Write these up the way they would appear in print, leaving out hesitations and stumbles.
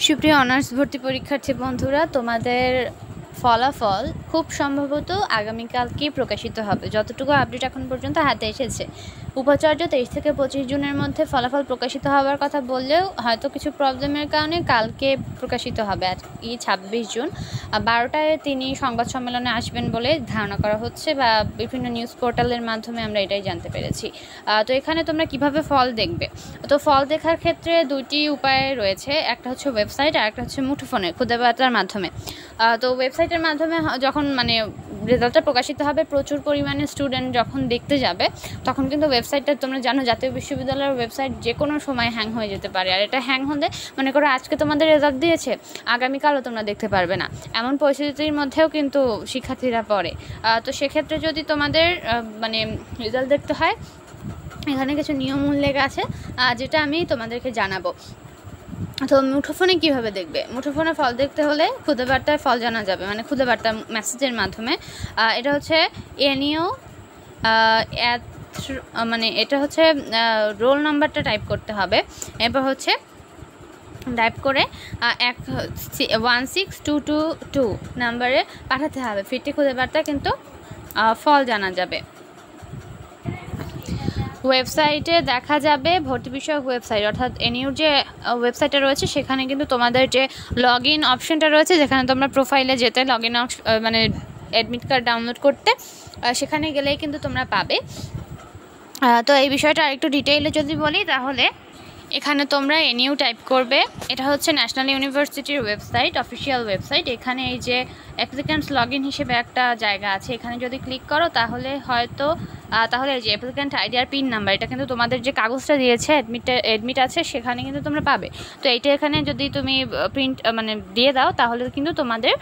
সুপ্রিয় অনার্স ভর্তি পরীক্ষার্থী বন্ধুরা, তোমাদের ফলাফল খুব সম্ভবত আগামীকালকেই প্রকাশিত হবে। যতটুকু আপডেট এখন পর্যন্ত হাতে এসেছে, উপাচার্য 23 থেকে 25 জুনের মধ্যে ফলাফল প্রকাশিত হওয়ার কথা বললেও হয়তো কিছু প্রবলেমের কারণে কালকে প্রকাশিত হবে। আজকে 26 জুন 12টায় তিনি সংবাদ সম্মেলনে আসবেন বলে ধারণা করা হচ্ছে, বা বিভিন্ন নিউজ পোর্টালের মাধ্যমে আমরা এটাই জানতে পেরেছি। তো এখানে তোমরা কিভাবে ফল দেখবে? তো ফল দেখার ক্ষেত্রে দুইটি উপায় রয়েছে, একটা হচ্ছে ওয়েবসাইট আর একটা হচ্ছে মুঠোফোনে খুদে বার্তার মাধ্যমে। তো ওয়েবসাইটের মাধ্যমে যখন রেজাল্টটা প্রকাশিত হবে, প্রচুর পরিমাণে স্টুডেন্ট যখন দেখতে যাবে, তখন কিন্তু ওয়েবসাইটটা তোমরা জানো জাতীয় বিশ্ববিদ্যালয়ের ওয়েবসাইট যে কোনো সময় হ্যাং হয়ে যেতে পারে। আর এটা হ্যাং হলে মনে করো আজকে তোমাদের রেজাল্ট দিয়েছে, আগামীকালও তোমরা দেখতে পারবে না, এমন পরিস্থিতির মধ্যেও কিন্তু শিক্ষার্থীরা পড়ে। তো সেক্ষেত্রে যদি তোমাদের রেজাল্ট দেখতে হয়, এখানে কিছু নিয়ম উল্লেখ আছে যেটা আমি তোমাদেরকে জানাবো। তো মুঠোফোনে কীভাবে দেখবে? মুঠোফোনে ফল দেখতে হলে খুদে বার্তায় ফল জানা যাবে, খুদে বার্তা মেসেজের মাধ্যমে। এটা হচ্ছে এনইও এটা হচ্ছে রোল নাম্বারটা টাইপ করতে হবে, এরপর হচ্ছে টাইপ করে 16222 নাম্বারে পাঠাতে হবে। ফিরতি খুদে বার্তা কিন্তু ফল জানা যাবে। ওয়েবসাইটে দেখা যাবে ভর্তি বিষয়ক ওয়েবসাইট, অর্থাৎ এনইউর যে ওয়েবসাইটটা রয়েছে সেখানে কিন্তু তোমাদের যে লগ ইন অপশনটা রয়েছে, যেখানে তোমরা প্রোফাইলে যেতে log in admit card download করতে, সেখানে গেলেই কিন্তু তোমরা পাবে। তো এই বিষয়টা আরেকটু ডিটেইলে যদি বলি, তাহলে এখানে তোমরা এনইউ টাইপ করবে। এটা হচ্ছে ন্যাশনাল ইউনিভার্সিটির ওয়েবসাইট, অফিসিয়াল ওয়েবসাইট। এখানে এই যে অ্যাপ্লিক্যান্টস লগ ইন হিসেবে একটা জায়গা আছে, এখানে যদি ক্লিক করো তাহলে তাহলে এই যে অ্যাপ্লিক্যান্ট আইডি আর পিন নাম্বার, এটা কিন্তু তোমাদের যে কাগজটা দিয়েছে অ্যাডমিট আছে সেখানে কিন্তু তোমরা পাবে। তো এইটা এখানে যদি তুমি প্রিন্ট দিয়ে দাও, তাহলে কিন্তু তোমাদের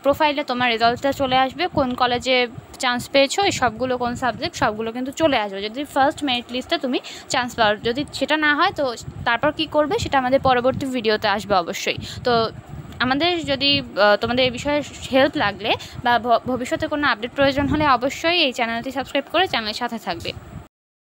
প্রোফাইলে তোমার রেজাল্টটা চলে আসবে, কোন কলেজে চান্স পেয়েছো, এই সবগুলো কোন সাবজেক্ট সবগুলো কিন্তু চলে আসবে, যদি ফার্স্ট মেরিট লিস্টে তুমি চান্স পাও। যদি সেটা না হয় তো তারপর কি করবে সেটা আমাদের পরবর্তী ভিডিওতে আসবে অবশ্যই। তো আমাদের যদি তোমাদের এই বিষয়ে হেল্প লাগলে বা ভবিষ্যতে কোনো আপডেট প্রয়োজন হলে অবশ্যই এই চ্যানেলটি সাবস্ক্রাইব করে চ্যানেলের সাথে থাকবে।